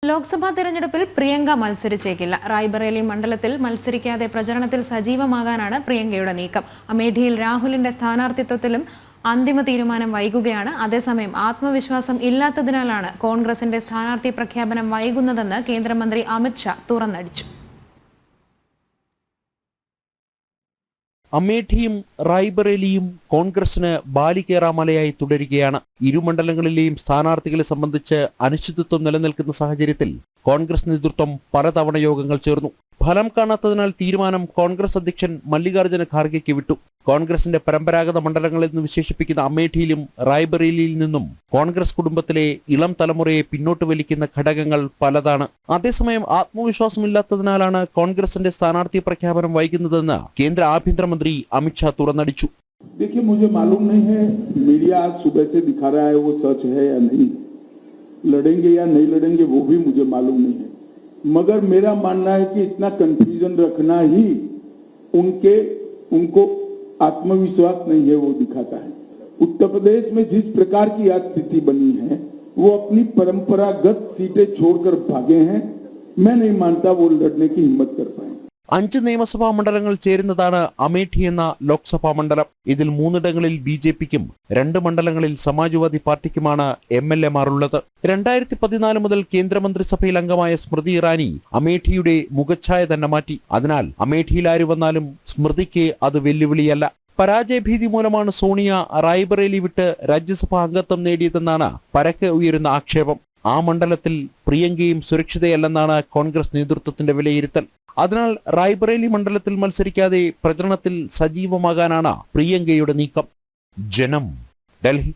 ലോക്സഭാ തെരഞ്ഞെടുപ്പിൽ പ്രിയങ്ക മത്സരിച്ചേക്കില്ല. റായ്ബറേലി മണ്ഡലത്തിൽ മത്സരിക്കാതെ പ്രചരണത്തിൽ സജീവമാകാനാണ് പ്രിയങ്കയുടെ നീക്കം. അമേഠിയിൽ രാഹുലിന്റെ സ്ഥാനാർത്ഥിത്വത്തിലും അന്തിമ തീരുമാനം വൈകുകയാണ്. അതേസമയം ആത്മവിശ്വാസം ഇല്ലാത്തതിനാലാണ് കോൺഗ്രസിന്റെ സ്ഥാനാർത്ഥി പ്രഖ്യാപനം വൈകുന്നതെന്ന് കേന്ദ്രമന്ത്രി അമിത് ഷാ തുറന്നടിച്ചു. അമേഠിയും റായ്ബറേലിയും കോൺഗ്രസിന് ബാലികേറാമലയായി തുടരുകയാണ്. ഇരുമണ്ഡലങ്ങളിലെയും സ്ഥാനാർത്ഥികളെ സംബന്ധിച്ച് അനിശ്ചിതത്വം നിലനിൽക്കുന്ന സാഹചര്യത്തിൽ കോൺഗ്രസ് നേതൃത്വം പലതവണ യോഗങ്ങൾ ചേർന്നു. ഫലം കാണാത്തതിനാൽ തീരുമാനം കോൺഗ്രസ് അധ്യക്ഷൻ മല്ലികാർജ്ജുന ഖാർഗെയ്ക്ക് വിട്ടു. കോൺഗ്രസിന്റെ പരമ്പരാഗത മണ്ഡലങ്ങളെന്ന് വിശേഷിപ്പിക്കുന്ന അമേഠിയിലും റായ്ബറേലിയിൽ നിന്നും കോൺഗ്രസ് കുടുംബത്തിലെ ഇളം തലമുറയെ പിന്നോട്ട് വലിക്കുന്ന ഘടകങ്ങൾ പലതാണ്. അതേസമയം ആത്മവിശ്വാസമില്ലാത്തതിനാലാണ് കോൺഗ്രസിന്റെ സ്ഥാനാർത്ഥി പ്രഖ്യാപനം വൈകുന്നതെന്ന് കേന്ദ്ര ആഭ്യന്തരമന്ത്രി അമിത് ഷാ തുറന്നടിച്ചു. देखिए, मुझे मालूम नहीं है मीडिया आज सुबह से दिखा रहा है वो सच है या नहीं, लड़ेंगे या नहीं लड़ेंगे वो भी मुझे मालूम नहीं है, मगर मेरा मानना है कि इतना कंफ्यूजन रखना ही उनको आत्मविश्वास नहीं है वो दिखाता है। उत्तर प्रदेश में जिस प्रकार की आज स्थिति बनी है वो अपनी परंपरागत सीटें छोड़कर भागे हैं। मैं नहीं मानता वो लड़ने की हिम्मत कर पाए। 5 നിയമസഭാ മണ്ഡലങ്ങൾ ചേരുന്നതാണ് അമേഠി എന്ന ലോക്സഭാ മണ്ഡലം. ഇതിൽ 3ഇടങ്ങളിൽ BJPക്കും 2 മണ്ഡലങ്ങളിൽ സമാജ്വാദി പാർട്ടിക്കുമാണ് MLA-മാർ ഉള്ളത്. 2014 മുതൽ കേന്ദ്രമന്ത്രിസഭയിൽ അംഗമായ സ്മൃതി ഇറാനി അമേഠിയുടെ മുഖച്ഛായ തന്നെ മാറ്റി. അതിനാൽ അമേഠിയിൽ ആര് വന്നാലും സ്മൃതിക്ക് അത് വെല്ലുവിളിയല്ല. പരാജയഭീതി മൂലമാണ് സോണിയ റായ്ബറേലി വിട്ട് രാജ്യസഭാ അംഗത്വം നേടിയതെന്നാണ് പരക്കെ ഉയരുന്ന ആക്ഷേപം. ആ മണ്ഡലത്തിൽ പ്രിയങ്കയും സുരക്ഷിതയല്ലെന്നാണ് കോൺഗ്രസ് നേതൃത്വത്തിന്റെ വിലയിരുത്തൽ. അതിനാൽ റായ്ബറേലി മണ്ഡലത്തിൽ മത്സരിക്കാതെ പ്രചരണത്തിൽ സജീവമാകാനാണ് പ്രിയങ്കയുടെ നീക്കം. ജനം, ഡൽഹി.